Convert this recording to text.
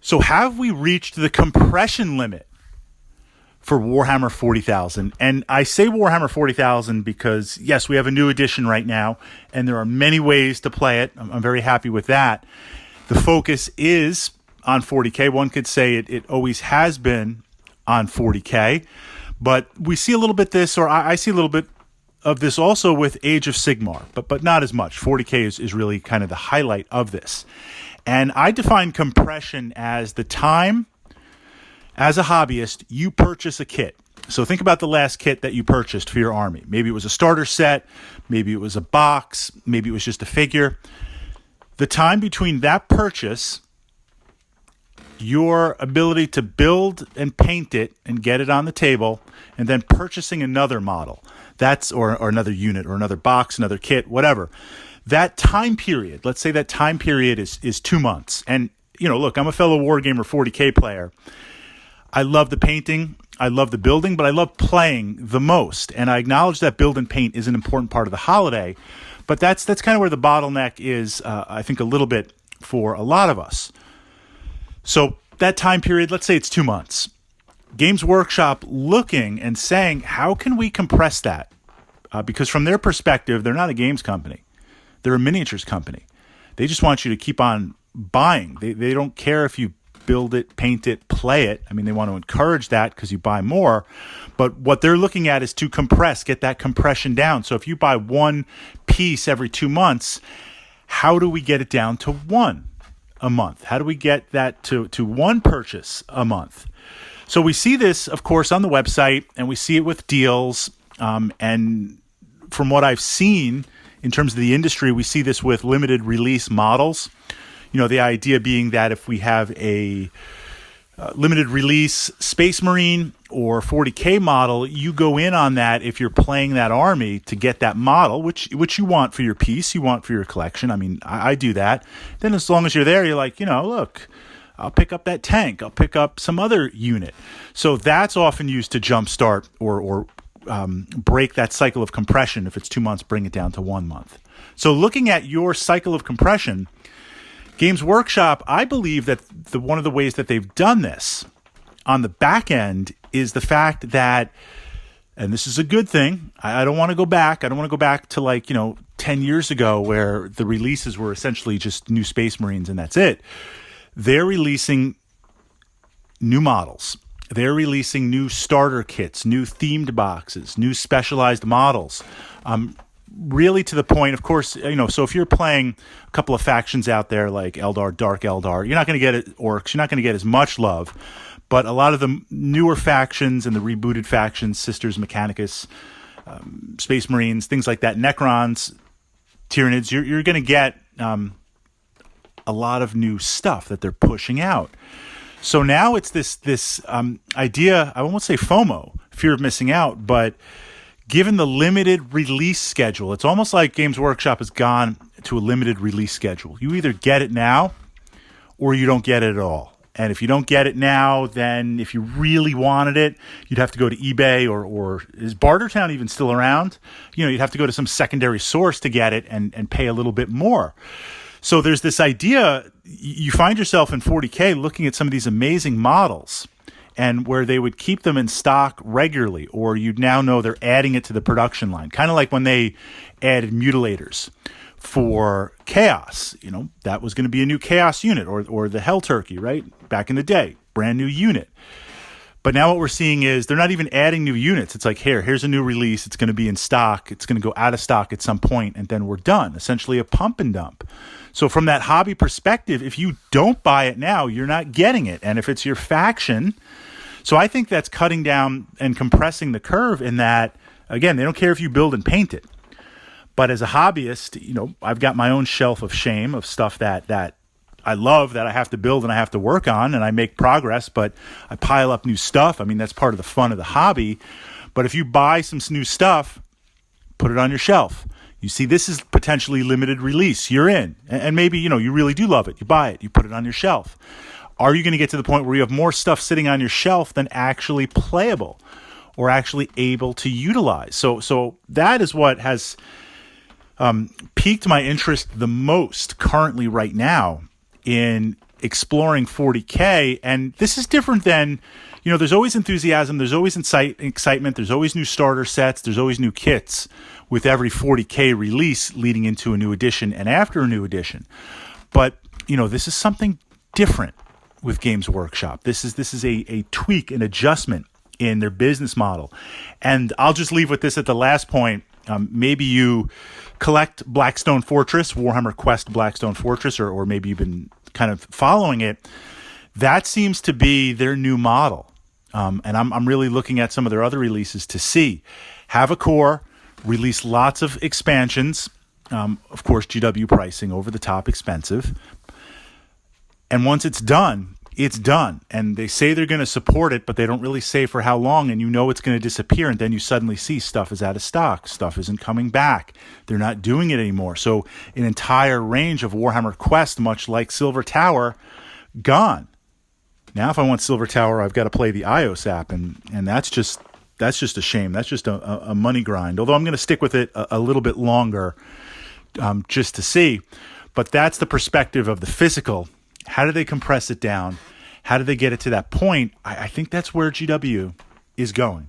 So have we reached the compression limit for Warhammer 40,000? And I say Warhammer 40,000 because, yes, we have a new edition right now, and there are many ways to play it. I'm very happy with that. The focus is on 40K. One could say it always has been on 40K, but we see a little bit this, or I see a little bit of this also with Age of Sigmar, but not as much. 40K is really kind of the highlight of this. And I define compression as the time, as a hobbyist, you purchase a kit. So think about the last kit that you purchased for your army. Maybe it was a starter set, maybe it was a box, maybe it was just a figure. The time between that purchase, your ability to build and paint it and get it on the table, and then purchasing another model, that's or another unit or another box, another kit, whatever. That time period, let's say that time period is 2 months. And, look, I'm a fellow Wargamer 40K player. I love the painting, I love the building, but I love playing the most. And I acknowledge that build and paint is an important part of the holiday, but that's kind of where the bottleneck is, I think, a little bit for a lot of us. So that time period, let's say it's 2 months. Games Workshop looking and saying, how can we compress that? Because from their perspective, they're not a games company. They're a miniatures company. They just want you to keep on buying. They don't care if you build it, paint it, play it. I mean, they want to encourage that because you buy more. But what they're looking at is to compress, get that compression down. So if you buy one piece every 2 months, how do we get it down to one a month? How do we get that to one purchase a month? So we see this, of course, on the website, and we see it with deals. And from what I've seen in terms of the industry, we see this with limited release models. The idea being that if we have a limited release Space Marine or 40K model, you go in on that if you're playing that army to get that model, which you want for your piece, you want for your collection. I mean, I do that. Then as long as you're there, you're like, look, I'll pick up that tank. I'll pick up some other unit. So that's often used to jumpstart or break that cycle of compression. If it's 2 months, bring it down to 1 month. So looking at your cycle of compression, Games Workshop, I believe that one of the ways that they've done this on the back end is the fact that, and this is a good thing, I don't want to go back. I don't want to go back to 10 years ago where the releases were essentially just new Space Marines and that's it. They're releasing new models. They're releasing new starter kits, new themed boxes, new specialized models. Really to the point, of course, so if you're playing a couple of factions out there like Eldar, Dark Eldar, you're not going to get Orcs, you're not going to get as much love. But a lot of the newer factions and the rebooted factions, Sisters, Mechanicus, Space Marines, things like that, Necrons, Tyranids, you're going to get a lot of new stuff that they're pushing out. So now it's this idea, I won't say FOMO, fear of missing out, but given the limited release schedule, it's almost like Games Workshop has gone to a limited release schedule. You either get it now or you don't get it at all. And if you don't get it now, then if you really wanted it, you'd have to go to eBay or is Bartertown even still around? You'd have to go to some secondary source to get it and pay a little bit more. So there's this idea, you find yourself in 40K looking at some of these amazing models and where they would keep them in stock regularly, or you'd now know they're adding it to the production line. Kind of like when they added mutilators for Chaos. That was going to be a new Chaos unit, or the Hell Turkey, right? Back in the day, brand new unit. But now what we're seeing is they're not even adding new units. It's like, here's a new release. It's going to be in stock. It's going to go out of stock at some point, and then we're done. Essentially a pump and dump. So from that hobby perspective, if you don't buy it now, you're not getting it. And if it's your faction, so I think that's cutting down and compressing the curve in that, again, they don't care if you build and paint it. But as a hobbyist, I've got my own shelf of shame of stuff that I love, that I have to build and I have to work on, and I make progress, but I pile up new stuff. I mean, that's part of the fun of the hobby. But if you buy some new stuff, put it on your shelf. You see, this is potentially limited release. You're in. And maybe, you really do love it. You buy it. You put it on your shelf. Are you going to get to the point where you have more stuff sitting on your shelf than actually playable or actually able to utilize? So that is what has piqued my interest the most currently right now in exploring 40K. And this is different than, there's always enthusiasm, there's always excitement, there's always new starter sets, there's always new kits with every 40K release leading into a new edition and after a new edition. But, this is something different with Games Workshop. This is a tweak, an adjustment in their business model. And I'll just leave with this at the last point. Maybe you collect Blackstone Fortress, Warhammer Quest Blackstone Fortress, or maybe you've been kind of following it. That seems to be their new model. And I'm really looking at some of their other releases to see. Have a core, release lots of expansions. Of course, GW pricing, over the top expensive. And once it's done, it's done. And they say they're going to support it, but they don't really say for how long, and it's going to disappear. And then you suddenly see stuff is out of stock. Stuff isn't coming back. They're not doing it anymore. So an entire range of Warhammer Quest, much like Silver Tower, gone. Now, if I want Silver Tower, I've got to play the iOS app, and that's just a shame. That's just a money grind. Although I'm going to stick with it a little bit longer just to see. But that's the perspective of the physical. How do they compress it down? How do they get it to that point? I think that's where GW is going.